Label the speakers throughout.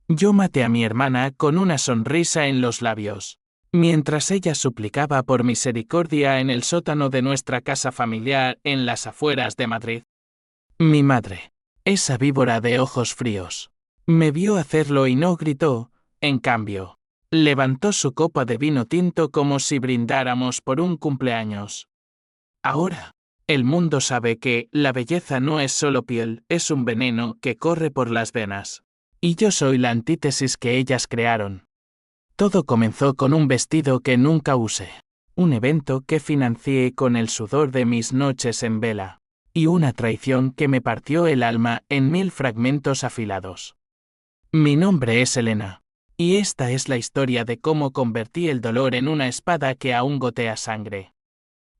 Speaker 1: Yo maté a mi hermana con una sonrisa en los labios, mientras ella suplicaba por misericordia en el sótano de nuestra casa familiar en las afueras de Madrid. Mi madre, esa víbora de ojos fríos, me vio hacerlo y no gritó, en cambio, levantó su copa de vino tinto como si brindáramos por un cumpleaños. Ahora, el mundo sabe que la belleza no es solo piel, es un veneno que corre por las venas. Y yo soy la antítesis que ellas crearon. Todo comenzó con un vestido que nunca usé, un evento que financié con el sudor de mis noches en vela, y una traición que me partió el alma en 1000 fragmentos afilados. Mi nombre es Elena, y esta es la historia de cómo convertí el dolor en una espada que aún gotea sangre.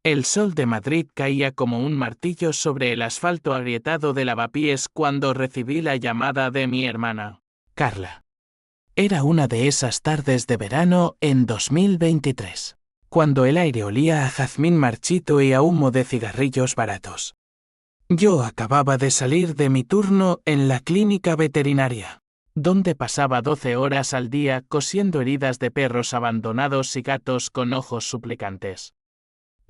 Speaker 1: El sol de Madrid caía como un martillo sobre el asfalto agrietado de Lavapiés cuando recibí la llamada de mi hermana, Carla. Era una de esas tardes de verano en 2023, cuando el aire olía a jazmín marchito y a humo de cigarrillos baratos. Yo acababa de salir de mi turno en la clínica veterinaria, donde pasaba 12 horas al día cosiendo heridas de perros abandonados y gatos con ojos suplicantes.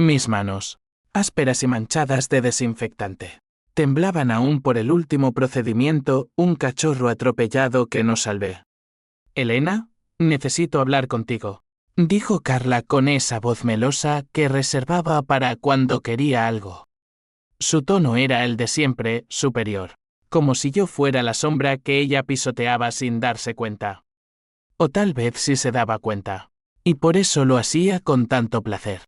Speaker 1: Mis manos, ásperas y manchadas de desinfectante, temblaban aún por el último procedimiento, un cachorro atropellado que no salvé. «Elena, necesito hablar contigo», dijo Carla con esa voz melosa que reservaba para cuando quería algo. Su tono era el de siempre, superior, como si yo fuera la sombra que ella pisoteaba sin darse cuenta. O tal vez sí se daba cuenta, y por eso lo hacía con tanto placer.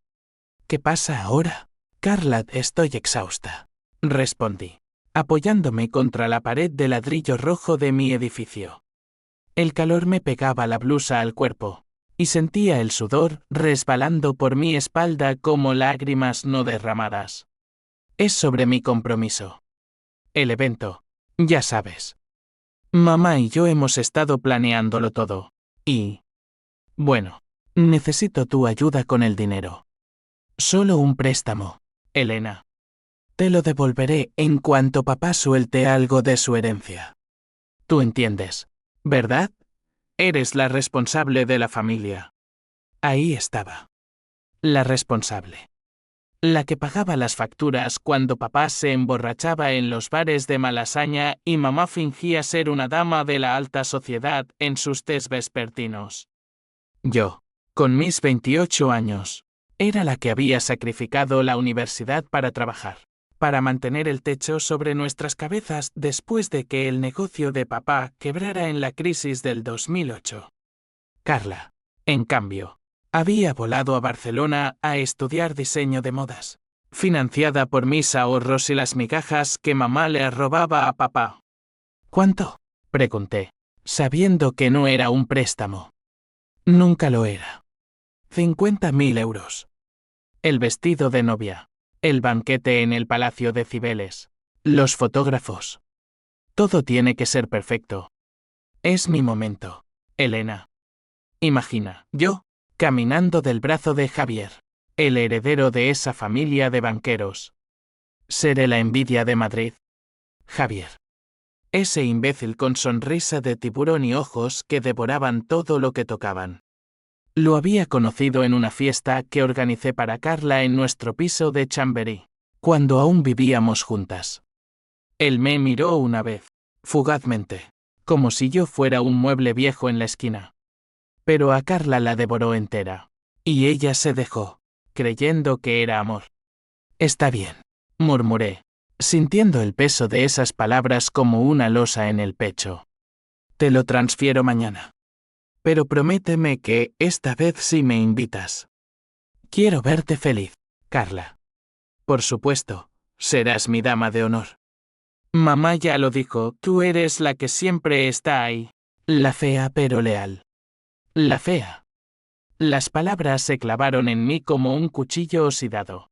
Speaker 1: ¿Qué pasa ahora? Carla, estoy exhausta, respondí, apoyándome contra la pared de ladrillo rojo de mi edificio. El calor me pegaba la blusa al cuerpo, y sentía el sudor resbalando por mi espalda como lágrimas no derramadas. Es sobre mi compromiso. El evento, ya sabes. Mamá y yo hemos estado planeándolo todo, y... bueno, necesito tu ayuda con el dinero. Solo un préstamo, Elena. Te lo devolveré en cuanto papá suelte algo de su herencia. Tú entiendes, ¿verdad? Eres la responsable de la familia. Ahí estaba. La responsable. La que pagaba las facturas cuando papá se emborrachaba en los bares de Malasaña y mamá fingía ser una dama de la alta sociedad en sus tés vespertinos. Yo, con mis 28 años, era la que había sacrificado la universidad para trabajar, para mantener el techo sobre nuestras cabezas después de que el negocio de papá quebrara en la crisis del 2008. Carla, en cambio, había volado a Barcelona a estudiar diseño de modas, financiada por mis ahorros y las migajas que mamá le robaba a papá. ¿Cuánto? Pregunté, sabiendo que no era un préstamo. Nunca lo era. 50.000 euros. El vestido de novia, el banquete en el Palacio de Cibeles, los fotógrafos. Todo tiene que ser perfecto. Es mi momento, Elena. Imagina, yo, caminando del brazo de Javier, el heredero de esa familia de banqueros. Seré la envidia de Madrid. Javier. Ese imbécil con sonrisa de tiburón y ojos que devoraban todo lo que tocaban. Lo había conocido en una fiesta que organicé para Carla en nuestro piso de Chamberí, cuando aún vivíamos juntas. Él me miró una vez, fugazmente, como si yo fuera un mueble viejo en la esquina. Pero a Carla la devoró entera, y ella se dejó, creyendo que era amor. Está bien, murmuré, sintiendo el peso de esas palabras como una losa en el pecho. Te lo transfiero mañana. Pero prométeme que esta vez sí me invitas. Quiero verte feliz, Carla. Por supuesto, serás mi dama de honor. Mamá ya lo dijo, tú eres la que siempre está ahí. La fea pero leal. La fea. Las palabras se clavaron en mí como un cuchillo oxidado.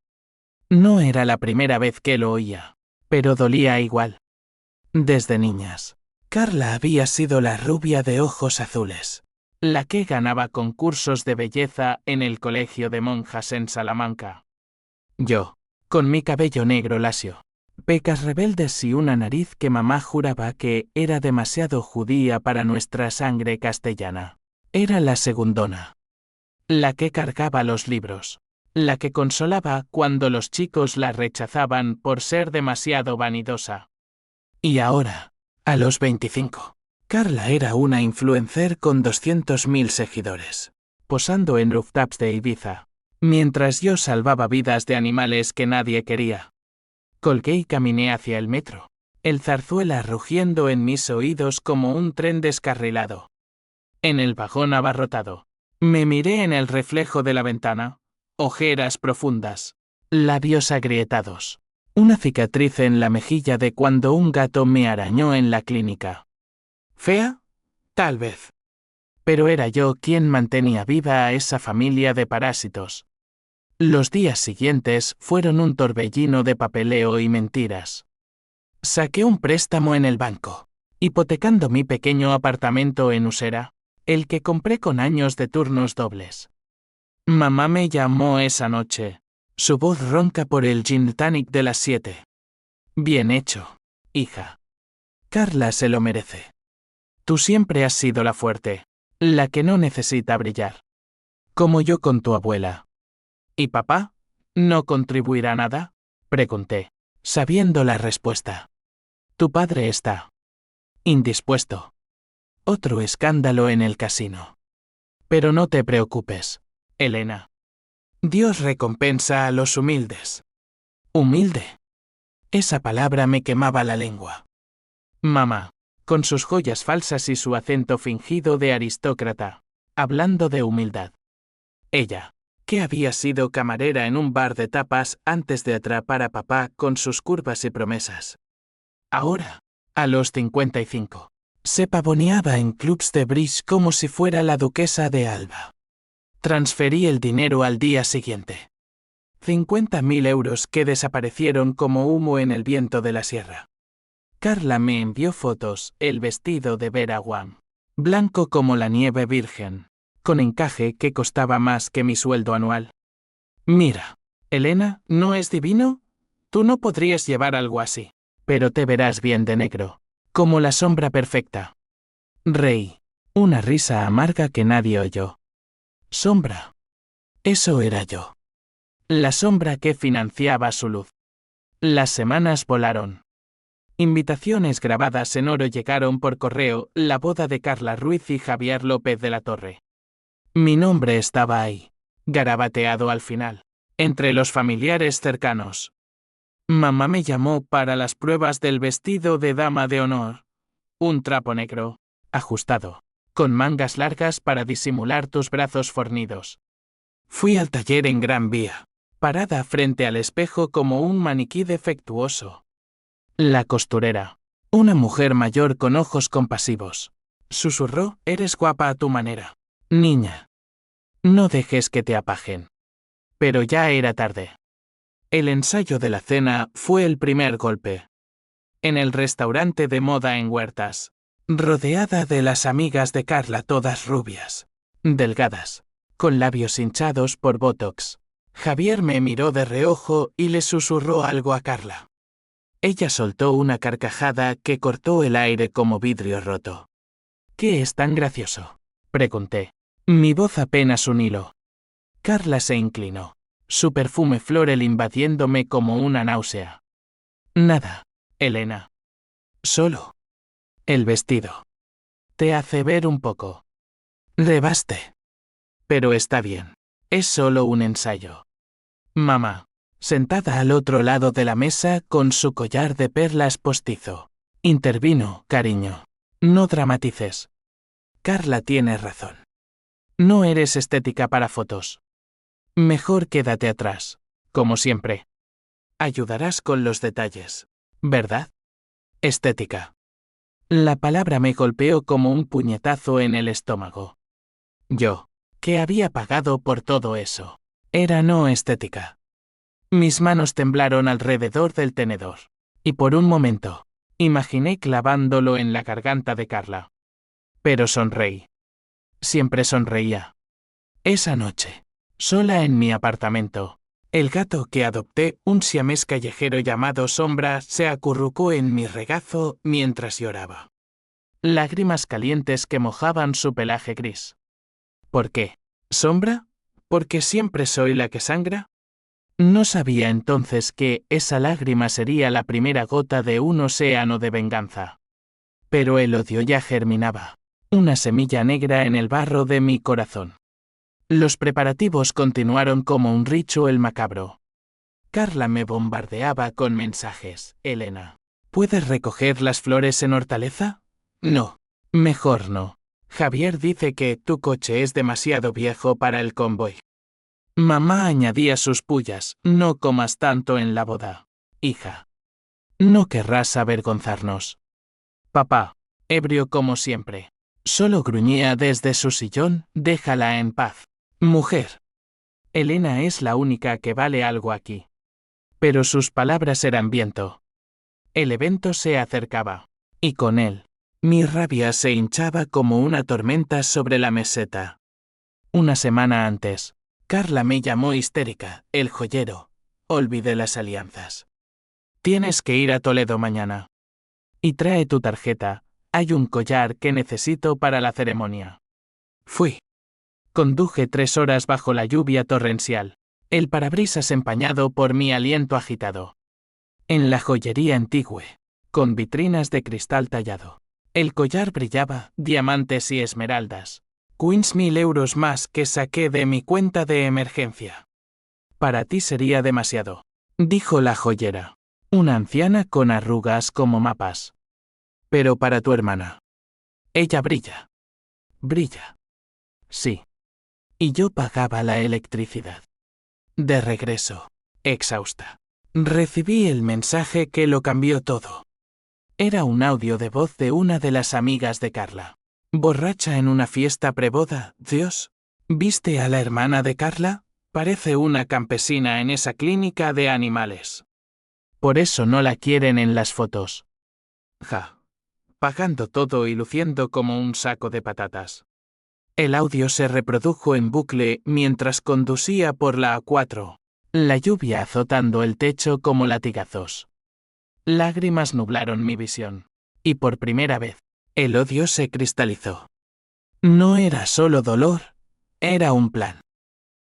Speaker 1: No era la primera vez que lo oía, pero dolía igual. Desde niñas, Carla había sido la rubia de ojos azules, la que ganaba concursos de belleza en el colegio de monjas en Salamanca. Yo, con mi cabello negro lacio, pecas rebeldes y una nariz que mamá juraba que era demasiado judía para nuestra sangre castellana. Era la segundona. La que cargaba los libros. La que consolaba cuando los chicos la rechazaban por ser demasiado vanidosa. Y ahora, a los 25, Carla era una influencer con 200.000 seguidores, posando en rooftops de Ibiza, mientras yo salvaba vidas de animales que nadie quería. Colgué y caminé hacia el metro, el zarzuela rugiendo en mis oídos como un tren descarrilado. En el vagón abarrotado, me miré en el reflejo de la ventana, ojeras profundas, labios agrietados, una cicatriz en la mejilla de cuando un gato me arañó en la clínica. ¿Fea? Tal vez. Pero era yo quien mantenía viva a esa familia de parásitos. Los días siguientes fueron un torbellino de papeleo y mentiras. Saqué un préstamo en el banco, hipotecando mi pequeño apartamento en Usera, el que compré con años de turnos dobles. Mamá me llamó esa noche, su voz ronca por el gin tonic de las 7. Bien hecho, hija. Carla se lo merece. Tú siempre has sido la fuerte, la que no necesita brillar. Como yo con tu abuela. ¿Y papá? ¿No contribuirá nada? Pregunté, sabiendo la respuesta. Tu padre está indispuesto. Otro escándalo en el casino. Pero no te preocupes, Elena. Dios recompensa a los humildes. ¿Humilde? Esa palabra me quemaba la lengua. Mamá, con sus joyas falsas y su acento fingido de aristócrata, hablando de humildad. Ella, que había sido camarera en un bar de tapas antes de atrapar a papá con sus curvas y promesas. Ahora, a los 55, se pavoneaba en clubs de bridge como si fuera la duquesa de Alba. Transferí el dinero al día siguiente. 50.000 euros que desaparecieron como humo en el viento de la sierra. Carla me envió fotos, el vestido de Vera Wang, blanco como la nieve virgen, con encaje que costaba más que mi sueldo anual. Mira, Elena, ¿no es divino? Tú no podrías llevar algo así, pero te verás bien de negro, como la sombra perfecta. Reí, una risa amarga que nadie oyó. Sombra. Eso era yo. La sombra que financiaba su luz. Las semanas volaron. Invitaciones grabadas en oro llegaron por correo, la boda de Carla Ruiz y Javier López de la Torre. Mi nombre estaba ahí, garabateado al final, entre los familiares cercanos. Mamá me llamó para las pruebas del vestido de dama de honor. Un trapo negro, ajustado, con mangas largas para disimular tus brazos fornidos. Fui al taller en Gran Vía, parada frente al espejo como un maniquí defectuoso. La costurera, una mujer mayor con ojos compasivos, susurró: «Eres guapa a tu manera, niña. No dejes que te apajen». Pero ya era tarde. El ensayo de la cena fue el primer golpe. En el restaurante de moda en Huertas, rodeada de las amigas de Carla, todas rubias, delgadas, con labios hinchados por botox, Javier me miró de reojo y le susurró algo a Carla. Ella soltó una carcajada que cortó el aire como vidrio roto. ¿Qué es tan gracioso?, pregunté, mi voz apenas un hilo. Carla se inclinó, su perfume floral invadiéndome como una náusea. Nada, Elena. Solo el vestido. Te hace ver un poco. Rebaste. Pero está bien. Es solo un ensayo. Mamá, sentada al otro lado de la mesa con su collar de perlas postizo, intervino: «Cariño, no dramatices. Carla tiene razón. No eres estética para fotos. Mejor quédate atrás, como siempre. Ayudarás con los detalles, ¿verdad? Estética». La palabra me golpeó como un puñetazo en el estómago. Yo, que había pagado por todo eso, era no estética. Mis manos temblaron alrededor del tenedor, y por un momento, imaginé clavándolo en la garganta de Carla. Pero sonreí. Siempre sonreía. Esa noche, sola en mi apartamento, El gato que adopté, un siamés callejero llamado Sombra, se acurrucó en mi regazo mientras lloraba. Lágrimas calientes que mojaban su pelaje gris. ¿Por qué? ¿Sombra? ¿Porque siempre soy la que sangra? No sabía entonces que esa lágrima sería la primera gota de un océano de venganza. Pero el odio ya germinaba, una semilla negra en el barro de mi corazón. Los preparativos continuaron como un ritual macabro. Carla me bombardeaba con mensajes. Elena, ¿puedes recoger las flores en Hortaleza? No. Mejor no. Javier dice que tu coche es demasiado viejo para el convoy. Mamá añadía sus pullas. No comas tanto en la boda. Hija. No querrás avergonzarnos. Papá, ebrio como siempre. Solo gruñía desde su sillón. Déjala en paz. Mujer. Elena es la única que vale algo aquí. Pero sus palabras eran viento. El evento se acercaba. Y con él, mi rabia se hinchaba como una tormenta sobre la meseta. Una semana antes, Carla me llamó histérica, el joyero. Olvidé las alianzas. Tienes que ir a Toledo mañana. Y trae tu tarjeta, hay un collar que necesito para la ceremonia. Fui. Conduje 3 horas bajo la lluvia torrencial, el parabrisas empañado por mi aliento agitado. En la joyería antigua, con vitrinas de cristal tallado. El collar brillaba, diamantes y esmeraldas. 15.000 euros más que saqué de mi cuenta de emergencia. Para ti sería demasiado, dijo la joyera, una anciana con arrugas como mapas. Pero para tu hermana. Ella brilla. Brilla. Sí. Y yo pagaba la electricidad. De regreso, exhausta, recibí el mensaje que lo cambió todo. Era un audio de voz de una de las amigas de Carla. Borracha en una fiesta preboda. Dios, ¿viste a la hermana de Carla? Parece una campesina en esa clínica de animales. Por eso no la quieren en las fotos. Ja. Pagando todo y luciendo como un saco de patatas. El audio se reprodujo en bucle mientras conducía por la A4, la lluvia azotando el techo como latigazos. Lágrimas nublaron mi visión. Y por primera vez, el odio se cristalizó. No era solo dolor, era un plan.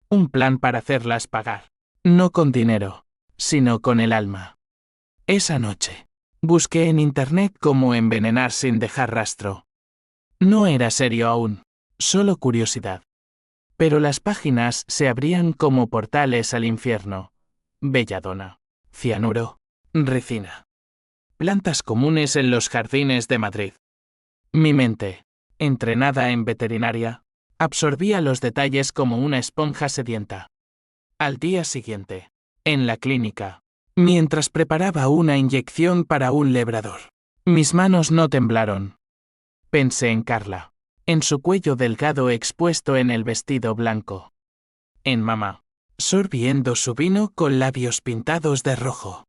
Speaker 1: Un plan para hacerlas pagar. No con dinero, sino con el alma. Esa noche, busqué en internet cómo envenenar sin dejar rastro. No era serio aún, solo curiosidad. Pero las páginas se abrían como portales al infierno. Belladona, cianuro, ricina. Plantas comunes en los jardines de Madrid. Mi mente, entrenada en veterinaria, absorbía los detalles como una esponja sedienta. Al día siguiente, en la clínica, mientras preparaba una inyección para un labrador, mis manos no temblaron. Pensé en Carla, en su cuello delgado expuesto en el vestido blanco. En mamá, sorbiendo su vino con labios pintados de rojo.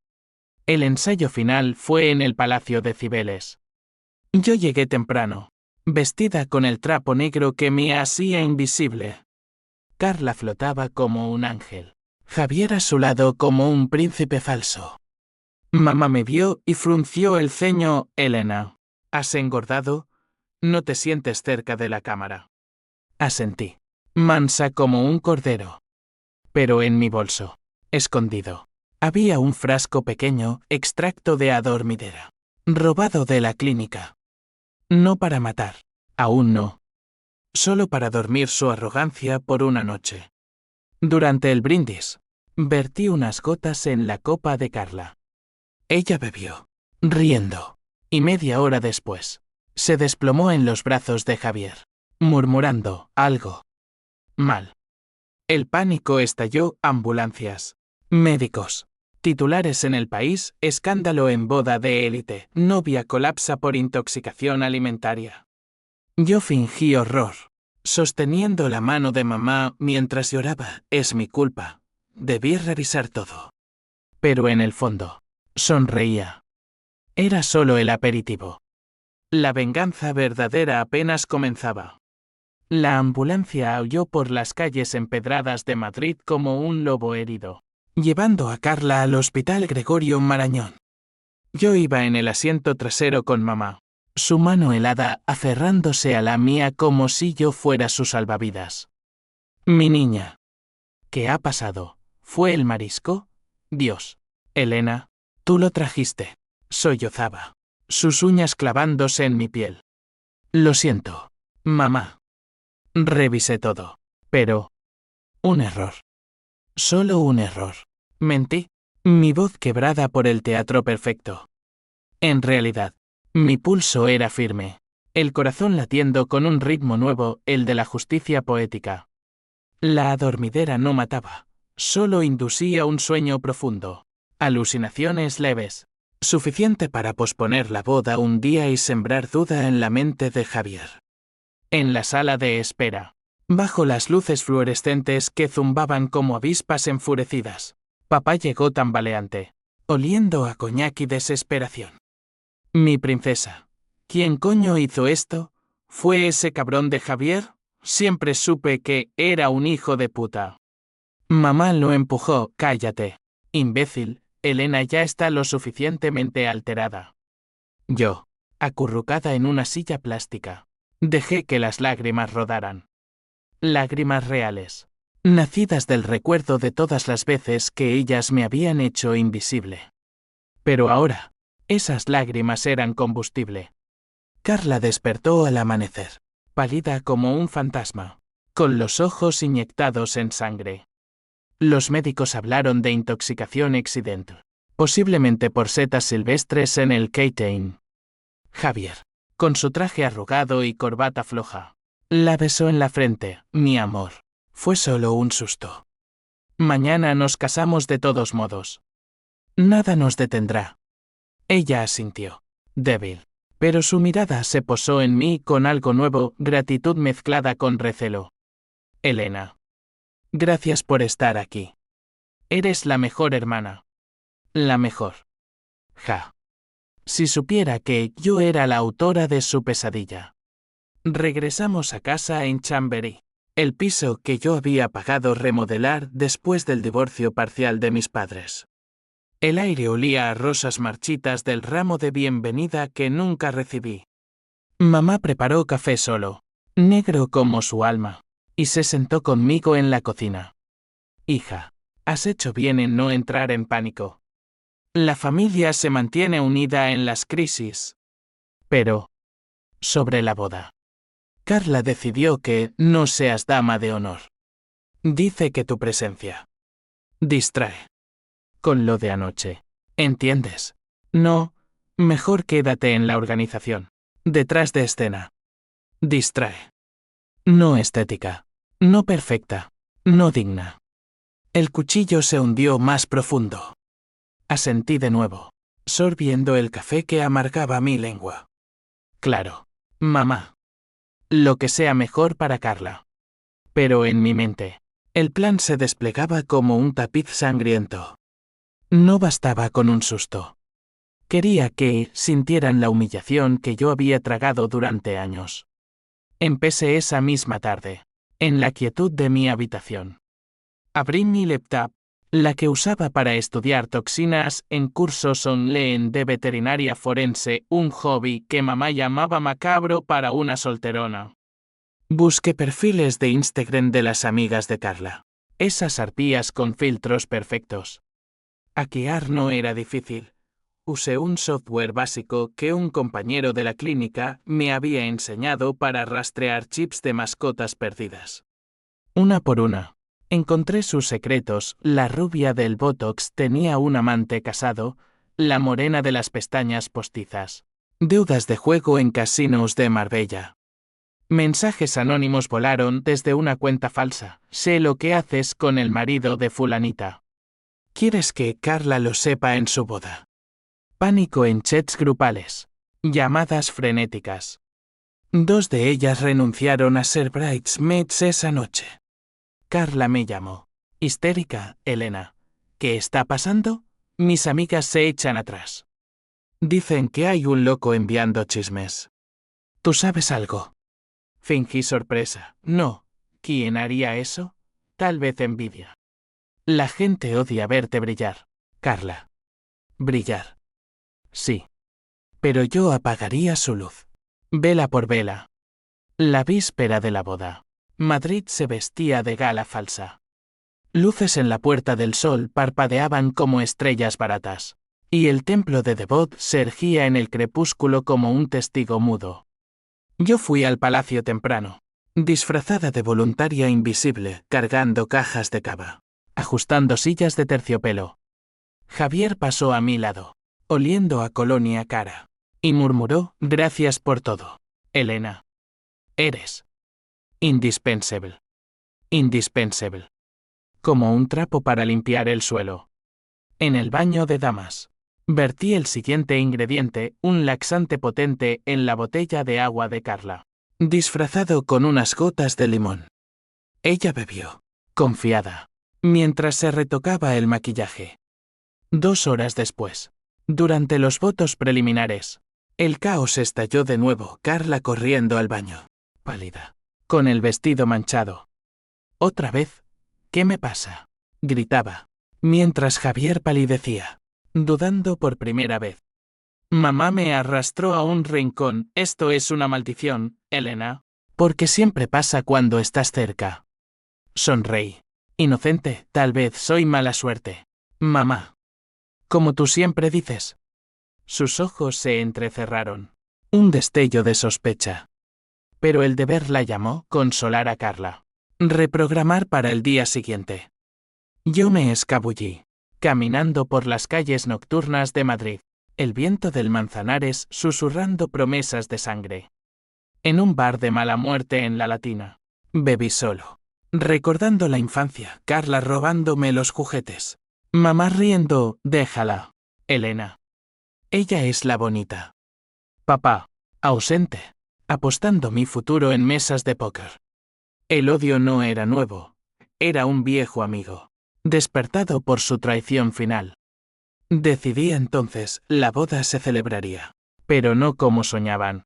Speaker 1: El ensayo final fue en el Palacio de Cibeles. Yo llegué temprano, vestida con el trapo negro que me hacía invisible. Carla flotaba como un ángel. Javier a su lado como un príncipe falso. Mamá me vio y frunció el ceño. Elena, ¿has engordado? No te sientes cerca de la cámara. Asentí, mansa como un cordero. Pero en mi bolso, escondido, había un frasco pequeño, extracto de adormidera, robado de la clínica. No para matar, aún no. Solo para dormir su arrogancia por una noche. Durante el brindis, vertí unas gotas en la copa de Carla. Ella bebió, riendo, y media hora después, se desplomó en los brazos de Javier, murmurando algo mal. El pánico estalló, ambulancias, médicos, titulares en El País, escándalo en boda de élite, novia colapsa por intoxicación alimentaria. Yo fingí horror, sosteniendo la mano de mamá mientras lloraba. Es mi culpa, debí revisar todo. Pero en el fondo, sonreía. Era solo el aperitivo. La venganza verdadera apenas comenzaba. La ambulancia aulló por las calles empedradas de Madrid como un lobo herido. llevando a Carla al Hospital Gregorio Marañón. Yo iba en el asiento trasero con mamá, su mano helada aferrándose a la mía como si yo fuera su salvavidas. Mi niña. ¿Qué ha pasado? ¿Fue el marisco? Dios. Elena, tú lo trajiste. Sollozaba, sus uñas clavándose en mi piel. Lo siento, mamá. Revisé todo. Pero... un error. Solo un error. Mentí. Mi voz quebrada por el teatro perfecto. En realidad, mi pulso era firme, el corazón latiendo con un ritmo nuevo, el de la justicia poética. La adormidera no mataba, solo inducía un sueño profundo. Alucinaciones leves, suficiente para posponer la boda un día y sembrar duda en la mente de Javier. En la sala de espera, bajo las luces fluorescentes que zumbaban como avispas enfurecidas, papá llegó tambaleante, oliendo a coñac y desesperación. Mi princesa, ¿quién coño hizo esto? ¿Fue ese cabrón de Javier? Siempre supe que era un hijo de puta. Mamá lo empujó. Cállate, imbécil, Elena ya está lo suficientemente alterada. Yo, acurrucada en una silla plástica, dejé que las lágrimas rodaran. Lágrimas reales, nacidas del recuerdo de todas las veces que ellas me habían hecho invisible. Pero ahora, esas lágrimas eran combustible. Carla despertó al amanecer, pálida como un fantasma, con los ojos inyectados en sangre. Los médicos hablaron de intoxicación accidental, posiblemente por setas silvestres en el Keating. Javier, con su traje arrugado y corbata floja, la besó en la frente. Mi amor, fue solo un susto. Mañana nos casamos de todos modos. Nada nos detendrá. Ella asintió, débil, pero su mirada se posó en mí con algo nuevo, gratitud mezclada con recelo. Elena. Gracias por estar aquí. Eres la mejor hermana. La mejor. Ja. Si supiera que yo era la autora de su pesadilla. Regresamos a casa en Chambery, el piso que yo había pagado remodelar después del divorcio parcial de mis padres. El aire olía a rosas marchitas del ramo de bienvenida que nunca recibí. Mamá preparó café solo, negro como su alma, y se sentó conmigo en la cocina. Hija, has hecho bien en no entrar en pánico. La familia se mantiene unida en las crisis. Pero, sobre la boda, Carla decidió que no seas dama de honor. Dice que tu presencia distrae. Con lo de anoche, ¿entiendes? No, mejor quédate en la organización, detrás de escena. Distrae. No estética, no perfecta, no digna. El cuchillo se hundió más profundo. Asentí de nuevo, sorbiendo el café que amargaba mi lengua. Claro, mamá. Lo que sea mejor para Carla. Pero en mi mente, el plan se desplegaba como un tapiz sangriento. No bastaba con un susto. Quería que sintieran la humillación que yo había tragado durante años. Empecé esa misma tarde, en la quietud de mi habitación. Abrí mi laptop, la que usaba para estudiar toxinas en cursos online de veterinaria forense, un hobby que mamá llamaba macabro para una solterona. Busqué perfiles de Instagram de las amigas de Carla, esas arpías con filtros perfectos. Hackear no era difícil. Usé un software básico que un compañero de la clínica me había enseñado para rastrear chips de mascotas perdidas. Una por una, encontré sus secretos. La rubia del Botox tenía un amante casado, la morena de las pestañas postizas. Deudas de juego en casinos de Marbella. Mensajes anónimos volaron desde una cuenta falsa. Sé lo que haces con el marido de fulanita. ¿Quieres que Carla lo sepa en su boda? Pánico en chats grupales. Llamadas frenéticas. 2 de ellas renunciaron a ser bridesmaids esa noche. Carla me llamó. Histérica, Elena. ¿Qué está pasando? Mis amigas se echan atrás. Dicen que hay un loco enviando chismes. ¿Tú sabes algo? Fingí sorpresa. No. ¿Quién haría eso? Tal vez envidia. La gente odia verte brillar, Carla. Brillar. Sí. Pero yo apagaría su luz. Vela por vela. La víspera de la boda. Madrid se vestía de gala falsa. Luces en la Puerta del Sol parpadeaban como estrellas baratas. Y el templo de Devot se erguía en el crepúsculo como un testigo mudo. Yo fui al palacio temprano, disfrazada de voluntaria invisible, cargando cajas de cava, ajustando sillas de terciopelo. Javier pasó a mi lado, oliendo a colonia cara, y murmuró: «Gracias por todo, Elena. Eres indispensable. Indispensable. Como un trapo para limpiar el suelo». En el baño de damas, vertí el siguiente ingrediente, un laxante potente, en la botella de agua de Carla, disfrazado con unas gotas de limón. Ella bebió, confiada, mientras se retocaba el maquillaje. 2 horas después, durante los votos preliminares, el caos estalló de nuevo, Carla corriendo al baño, pálida, con el vestido manchado. «¿Otra vez? ¿Qué me pasa?», gritaba, mientras Javier palidecía, dudando por primera vez. Mamá me arrastró a un rincón. «Esto es una maldición, Elena. Porque siempre pasa cuando estás cerca». Sonreí. «Inocente, tal vez soy mala suerte. Mamá. Como tú siempre dices». Sus ojos se entrecerraron. Un destello de sospecha. Pero el deber la llamó: consolar a Carla. Reprogramar para el día siguiente. Yo me escabullí, caminando por las calles nocturnas de Madrid, el viento del Manzanares susurrando promesas de sangre. En un bar de mala muerte en la Latina, bebí solo, recordando la infancia, Carla robándome los juguetes, mamá riendo: «Déjala, Elena. Ella es la bonita». Papá, ausente, apostando mi futuro en mesas de póker. El odio no era nuevo, era un viejo amigo, despertado por su traición final. Decidí entonces: la boda se celebraría, pero no como soñaban.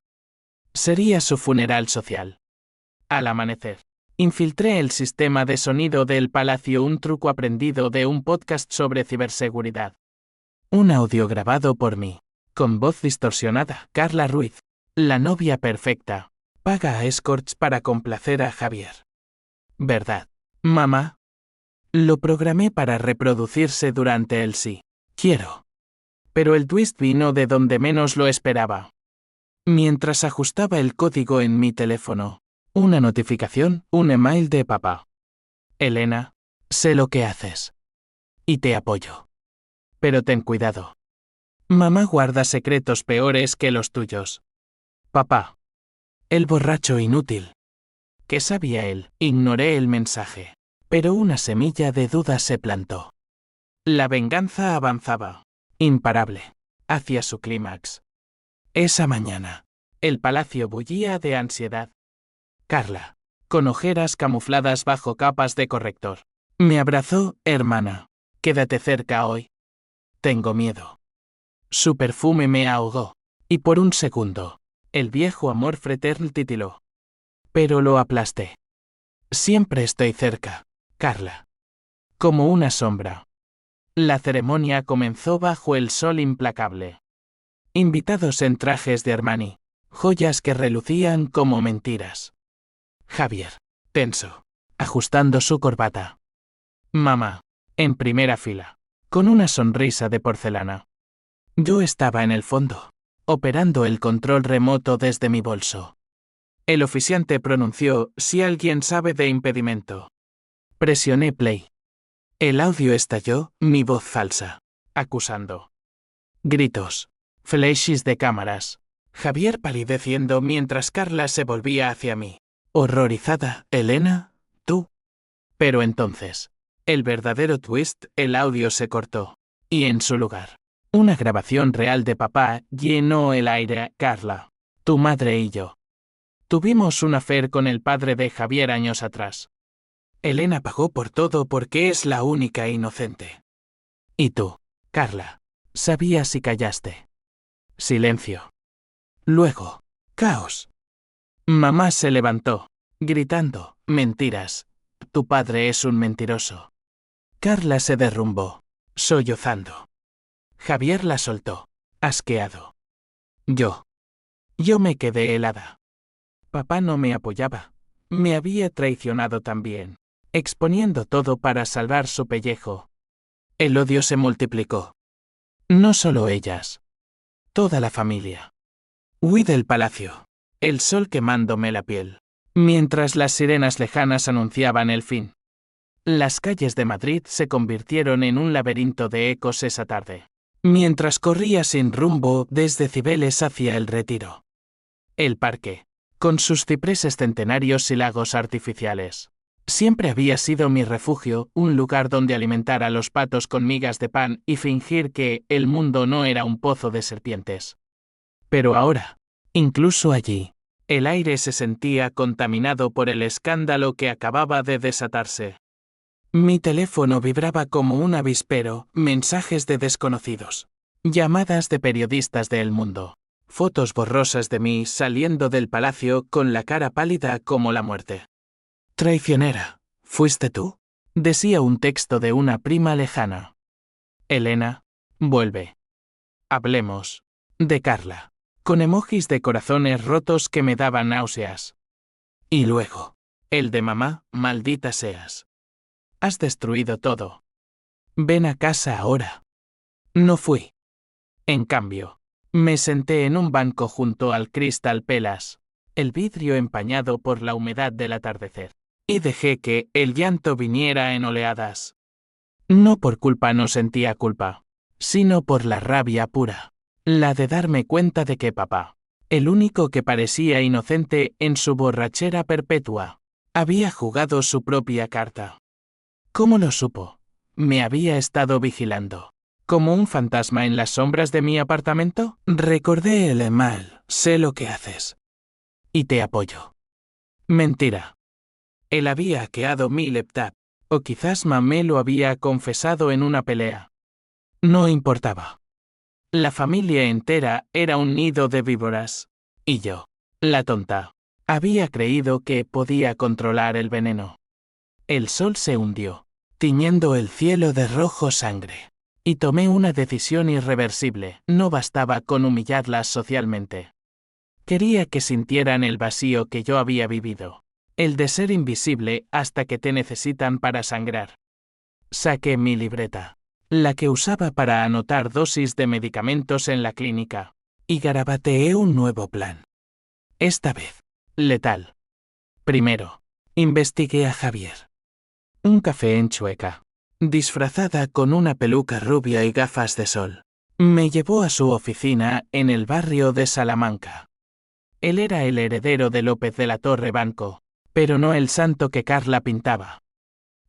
Speaker 1: Sería su funeral social. Al amanecer, infiltré el sistema de sonido del palacio, un truco aprendido de un podcast sobre ciberseguridad. Un audio grabado por mí, con voz distorsionada: «Carla Ruiz, la novia perfecta, paga a escorts para complacer a Javier». «¿Verdad, mamá?». Lo programé para reproducirse durante el sí quiero. Pero el twist vino de donde menos lo esperaba. Mientras ajustaba el código en mi teléfono, una notificación, un email de papá. «Elena, sé lo que haces. Y te apoyo. Pero ten cuidado. Mamá guarda secretos peores que los tuyos». Papá. El borracho inútil. ¿Qué sabía él? Ignoré el mensaje. Pero una semilla de duda se plantó. La venganza avanzaba, imparable, hacia su clímax. Esa mañana, el palacio bullía de ansiedad. Carla, con ojeras camufladas bajo capas de corrector, me abrazó: «Hermana, quédate cerca hoy. Tengo miedo». Su perfume me ahogó, y por un segundo, el viejo amor fraternal titiló. Pero lo aplasté. «Siempre estoy cerca, Carla. Como una sombra». La ceremonia comenzó bajo el sol implacable. Invitados en trajes de Armani, joyas que relucían como mentiras. Javier, tenso, ajustando su corbata. Mamá, en primera fila, con una sonrisa de porcelana. Yo estaba en el fondo, operando el control remoto desde mi bolso. El oficiante pronunció: «Si alguien sabe de impedimento». Presioné play. El audio estalló, mi voz falsa, acusando. Gritos. Flashes de cámaras. Javier palideciendo mientras Carla se volvía hacia mí. Horrorizada: «Elena, tú». Pero entonces, el verdadero twist, el audio se cortó. Y en su lugar, una grabación real de papá llenó el aire. «Carla, tu madre y yo tuvimos un affair con el padre de Javier años atrás. Elena pagó por todo porque es la única inocente. Y tú, Carla, sabías y callaste». Silencio. Luego, caos. Mamá se levantó, gritando: «Mentiras. Tu padre es un mentiroso». Carla se derrumbó, sollozando. Javier la soltó, asqueado. Yo me quedé helada. Papá no me apoyaba. Me había traicionado también, exponiendo todo para salvar su pellejo. El odio se multiplicó. No solo ellas. Toda la familia. Huí del palacio, el sol quemándome la piel, mientras las sirenas lejanas anunciaban el fin. Las calles de Madrid se convirtieron en un laberinto de ecos esa tarde, mientras corría sin rumbo desde Cibeles hacia el Retiro. El parque, con sus cipreses centenarios y lagos artificiales, siempre había sido mi refugio, un lugar donde alimentar a los patos con migas de pan y fingir que el mundo no era un pozo de serpientes. Pero ahora, incluso allí, el aire se sentía contaminado por el escándalo que acababa de desatarse. Mi teléfono vibraba como un avispero, mensajes de desconocidos, llamadas de periodistas de El Mundo, fotos borrosas de mí saliendo del palacio con la cara pálida como la muerte. Traicionera, ¿fuiste tú?, decía un texto de una prima lejana. Elena, vuelve. Hablemos. De Carla, con emojis de corazones rotos que me daban náuseas. Y luego, el de mamá, maldita seas. Has destruido todo. Ven a casa ahora. No fui. En cambio, me senté en un banco junto al Crystal Palace, el vidrio empañado por la humedad del atardecer, y dejé que el llanto viniera en oleadas. No por culpa no sentía culpa, sino por la rabia pura, la de darme cuenta de que papá, el único que parecía inocente en su borrachera perpetua, había jugado su propia carta. ¿Cómo lo supo? ¿Me había estado vigilando como un fantasma en las sombras de mi apartamento? Recordé el mal, sé lo que haces. Y te apoyo. Mentira. Él había hackeado mi laptop, o quizás mamé lo había confesado en una pelea. No importaba. La familia entera era un nido de víboras. Y yo, la tonta, había creído que podía controlar el veneno. El sol se hundió, tiñendo el cielo de rojo sangre. Y tomé una decisión irreversible. No bastaba con humillarlas socialmente. Quería que sintieran el vacío que yo había vivido. El de ser invisible hasta que te necesitan para sangrar. Saqué mi libreta, la que usaba para anotar dosis de medicamentos en la clínica, y garabateé un nuevo plan. Esta vez, letal. Primero, investigué a Javier. Un café en Chueca, disfrazada con una peluca rubia y gafas de sol, me llevó a su oficina en el barrio de Salamanca. Él era el heredero de López de la Torre Banco, pero no el santo que Carla pintaba.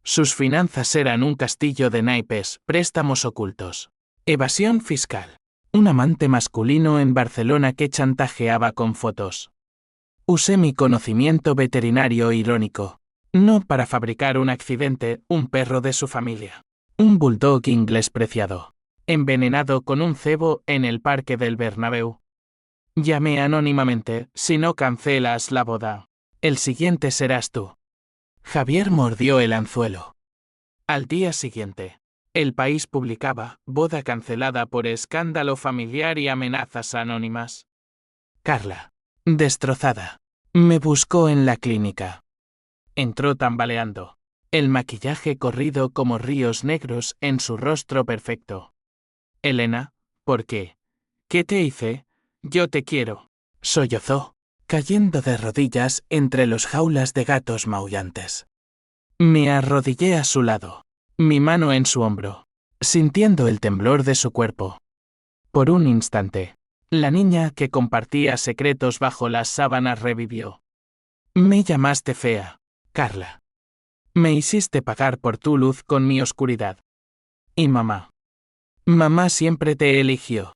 Speaker 1: Sus finanzas eran un castillo de naipes, préstamos ocultos, evasión fiscal, un amante masculino en Barcelona que chantajeaba con fotos. Usé mi conocimiento veterinario irónico, no para fabricar un accidente, un perro de su familia, un bulldog inglés preciado, envenenado con un cebo en el parque del Bernabéu. Llamé anónimamente, si no cancelas la boda, el siguiente serás tú. Javier mordió el anzuelo. Al día siguiente, El País publicaba, boda cancelada por escándalo familiar y amenazas anónimas. Carla, destrozada, me buscó en la clínica. Entró tambaleando, el maquillaje corrido como ríos negros en su rostro perfecto. Elena, ¿por qué? ¿Qué te hice? Yo te quiero. Sollozó, cayendo de rodillas entre los jaulas de gatos maullantes. Me arrodillé a su lado, mi mano en su hombro, sintiendo el temblor de su cuerpo. Por un instante, la niña que compartía secretos bajo las sábanas revivió. Me llamaste fea, Carla. Me hiciste pagar por tu luz con mi oscuridad. Y mamá. Mamá siempre te eligió.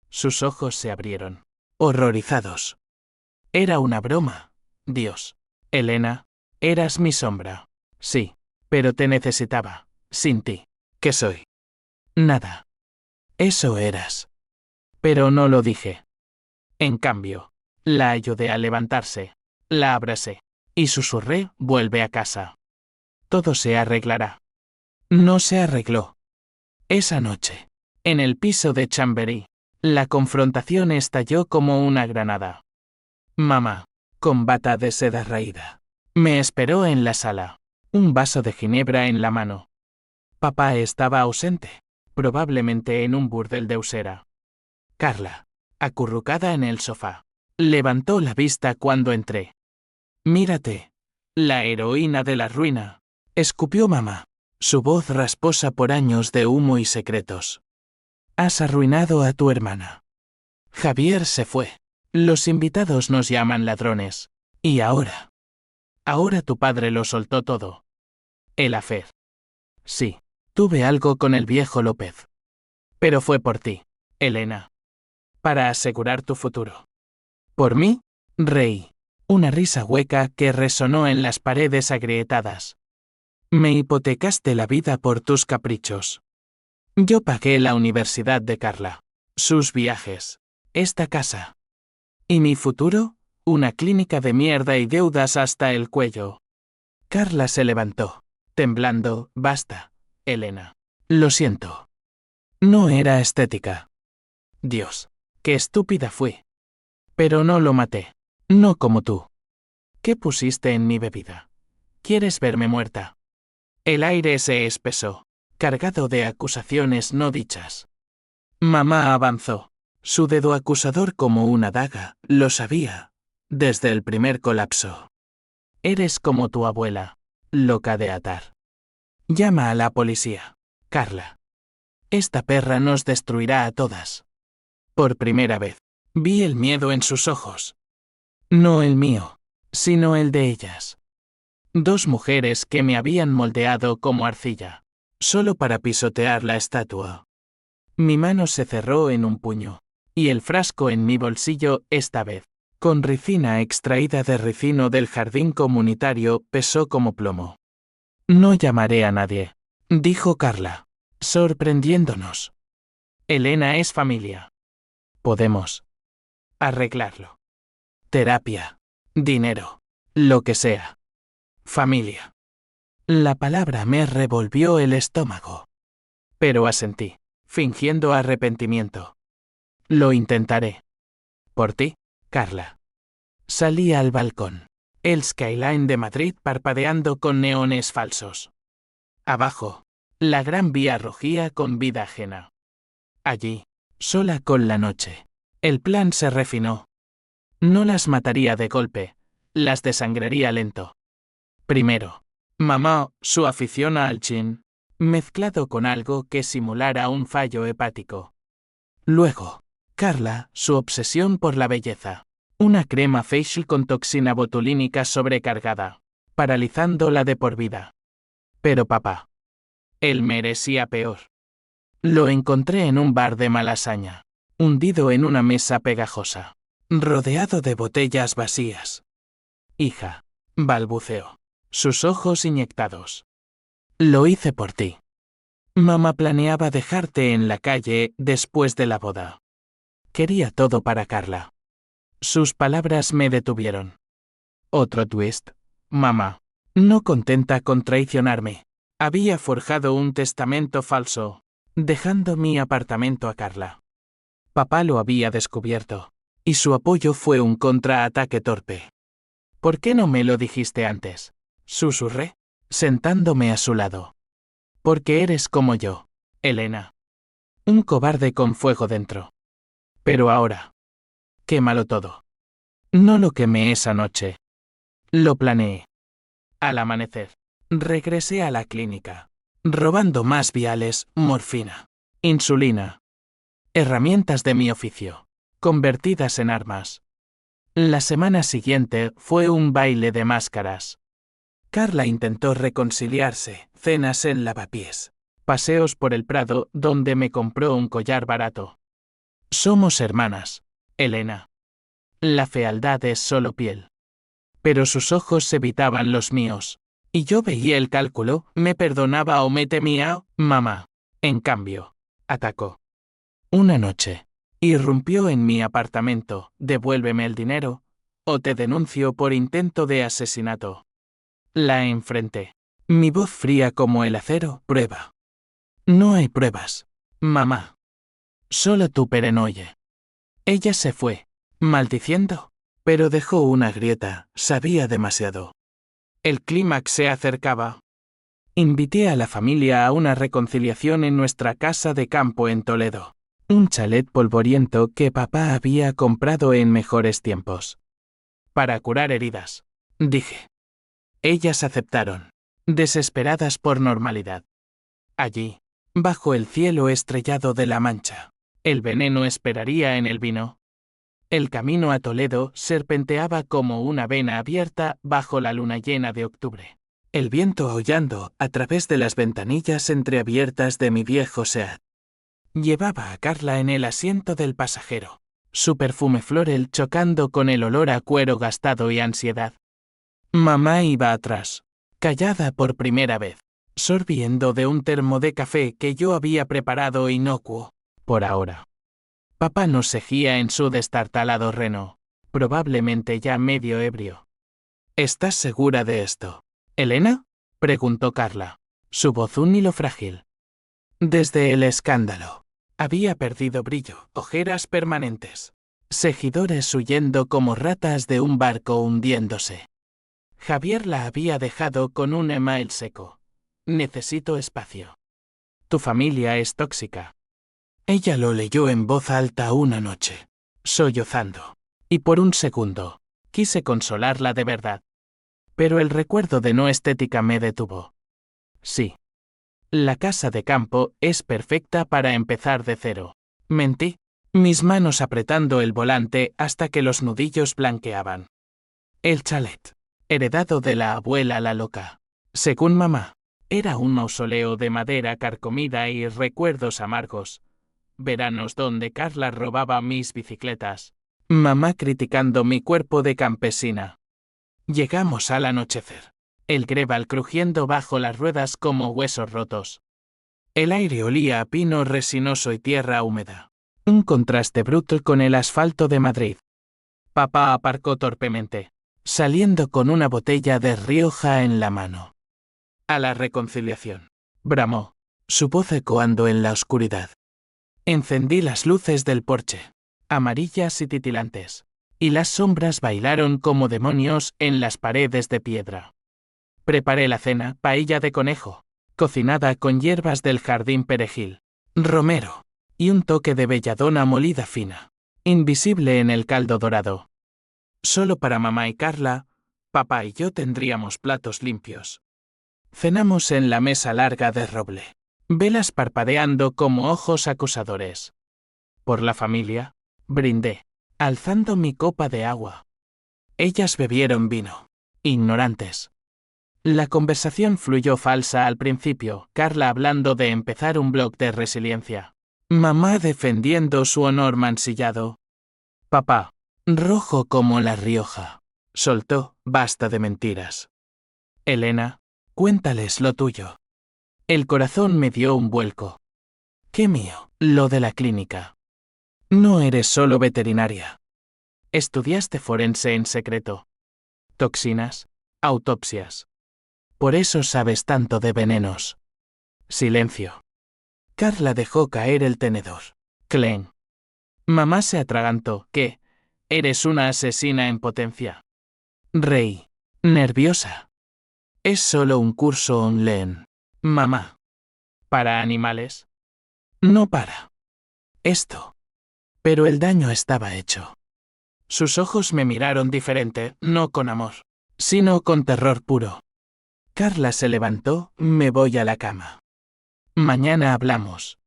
Speaker 1: Sus ojos se abrieron, horrorizados. Era una broma, Dios. Elena, eras mi sombra. Sí, pero te necesitaba. Sin ti, ¿qué soy? Nada. Eso eras. Pero no lo dije. En cambio, la ayudé a levantarse, la abracé, y susurré, vuelve a casa. Todo se arreglará. No se arregló. Esa noche, en el piso de Chambery, la confrontación estalló como una granada. Mamá, con bata de seda raída, me esperó en la sala, un vaso de ginebra en la mano. Papá estaba ausente, probablemente en un burdel de Usera. Carla, acurrucada en el sofá, levantó la vista cuando entré. Mírate, la heroína de la ruina, escupió mamá, su voz rasposa por años de humo y secretos. Has arruinado a tu hermana. Javier se fue. Los invitados nos llaman ladrones. Y ahora. Ahora tu padre lo soltó todo. El afer. Sí, tuve algo con el viejo López. Pero fue por ti, Elena. Para asegurar tu futuro. Por mí, reí. Una risa hueca que resonó en las paredes agrietadas. Me hipotecaste la vida por tus caprichos. Yo pagué la universidad de Carla, sus viajes, esta casa. ¿Y mi futuro? Una clínica de mierda y deudas hasta el cuello. Carla se levantó, temblando. Basta, Elena. Lo siento. No era estética. Dios, qué estúpida fui. Pero no lo maté. No como tú. ¿Qué pusiste en mi bebida? ¿Quieres verme muerta? El aire se espesó, cargado de acusaciones no dichas. Mamá avanzó, su dedo acusador como una daga, lo sabía, desde el primer colapso. Eres como tu abuela, loca de atar. Llama a la policía, Carla. Esta perra nos destruirá a todas. Por primera vez, vi el miedo en sus ojos. No el mío, sino el de ellas. Dos mujeres que me habían moldeado como arcilla, solo para pisotear la estatua. Mi mano se cerró en un puño, y el frasco en mi bolsillo, esta vez, con ricina extraída de ricino del jardín comunitario, pesó como plomo. No llamaré a nadie, dijo Carla, sorprendiéndonos. Elena es familia. Podemos arreglarlo. Terapia, dinero, lo que sea. Familia. La palabra me revolvió el estómago. Pero asentí, fingiendo arrepentimiento. Lo intentaré. Por ti, Carla. Salí al balcón. El skyline de Madrid parpadeando con neones falsos. Abajo, la Gran Vía rugía con vida ajena. Allí, sola con la noche, el plan se refinó. No las mataría de golpe, las desangraría lento. Primero, mamá, su afición al gin, mezclado con algo que simulara un fallo hepático. Luego, Carla, su obsesión por la belleza. Una crema facial con toxina botulínica sobrecargada, paralizándola de por vida. Pero papá. Él merecía peor. Lo encontré en un bar de Malasaña, hundido en una mesa pegajosa, rodeado de botellas vacías. Hija, balbuceó, sus ojos inyectados. Lo hice por ti. Mamá planeaba dejarte en la calle después de la boda. Quería todo para Carla. Sus palabras me detuvieron. Otro twist. Mamá, no contenta con traicionarme, había forjado un testamento falso, dejando mi apartamento a Carla. Papá lo había descubierto, y su apoyo fue un contraataque torpe. ¿Por qué no me lo dijiste antes? Susurré, sentándome a su lado. Porque eres como yo, Elena. Un cobarde con fuego dentro. Pero ahora. Quémalo todo. No lo quemé esa noche. Lo planeé. Al amanecer, regresé a la clínica, robando más viales, morfina, insulina. Herramientas de mi oficio, convertidas en armas. La semana siguiente fue un baile de máscaras. Carla intentó reconciliarse, cenas en lavapiés, paseos por el Prado donde me compró un collar barato. Somos hermanas, Elena. La fealdad es solo piel. Pero sus ojos evitaban los míos, y yo veía el cálculo, me perdonaba o me temía, mamá. En cambio, atacó. Una noche, irrumpió en mi apartamento, devuélveme el dinero, o te denuncio por intento de asesinato. La enfrenté. Mi voz fría como el acero, prueba. No hay pruebas, mamá. Solo tu paranoia. Ella se fue, maldiciendo, pero dejó una grieta, sabía demasiado. El clímax se acercaba. Invité a la familia a una reconciliación en nuestra casa de campo en Toledo. Un chalet polvoriento que papá había comprado en mejores tiempos. Para curar heridas, dije. Ellas aceptaron, desesperadas por normalidad. Allí, bajo el cielo estrellado de La Mancha, el veneno esperaría en el vino. El camino a Toledo serpenteaba como una vena abierta bajo la luna llena de octubre. El viento aullando a través de las ventanillas entreabiertas de mi viejo Seat. Llevaba a Carla en el asiento del pasajero, su perfume floral chocando con el olor a cuero gastado y ansiedad. Mamá iba atrás, callada por primera vez, sorbiendo de un termo de café que yo había preparado inocuo, por ahora. Papá nos seguía en su destartalado Renault, probablemente ya medio ebrio. ¿Estás segura de esto, Elena? Preguntó Carla, su voz un hilo frágil. Desde el escándalo. Había perdido brillo, ojeras permanentes. Seguidores huyendo como ratas de un barco hundiéndose. Javier la había dejado con un email seco. Necesito espacio. Tu familia es tóxica. Ella lo leyó en voz alta una noche, sollozando. Y por un segundo, quise consolarla de verdad. Pero el recuerdo de no estética me detuvo. Sí. La casa de campo es perfecta para empezar de cero. Mentí, mis manos apretando el volante hasta que los nudillos blanqueaban. El chalet, heredado de la abuela la loca. Según mamá, era un mausoleo de madera carcomida y recuerdos amargos. Veranos donde Carla robaba mis bicicletas. Mamá criticando mi cuerpo de campesina. Llegamos al anochecer. El grébal crujiendo bajo las ruedas como huesos rotos. El aire olía a pino resinoso y tierra húmeda. Un contraste bruto con el asfalto de Madrid. Papá aparcó torpemente, saliendo con una botella de Rioja en la mano. A la reconciliación. Bramó, su voz ecoando en la oscuridad. Encendí las luces del porche, amarillas y titilantes, y las sombras bailaron como demonios en las paredes de piedra. Preparé la cena, paella de conejo, cocinada con hierbas del jardín perejil, romero, y un toque de belladona molida fina, invisible en el caldo dorado. Solo para mamá y Carla, papá y yo tendríamos platos limpios. Cenamos en la mesa larga de roble, velas parpadeando como ojos acusadores. Por la familia, brindé, alzando mi copa de agua. Ellas bebieron vino, ignorantes. La conversación fluyó falsa al principio, Carla hablando de empezar un blog de resiliencia. Mamá defendiendo su honor mancillado. Papá, rojo como la Rioja, soltó, basta de mentiras. Elena, cuéntales lo tuyo. El corazón me dio un vuelco. ¿Qué mío? Lo de la clínica. No eres solo veterinaria. Estudiaste forense en secreto. Toxinas, autopsias. Por eso sabes tanto de venenos. Silencio. Carla dejó caer el tenedor. Clen. Mamá se atragantó. ¿Qué? ¿Eres una asesina en potencia? Reí. Nerviosa. Es solo un curso online. Mamá. ¿Para animales? No para. Esto. Pero el daño estaba hecho. Sus ojos me miraron diferente, no con amor, sino con terror puro. Carla se levantó, me voy a la cama. Mañana hablamos.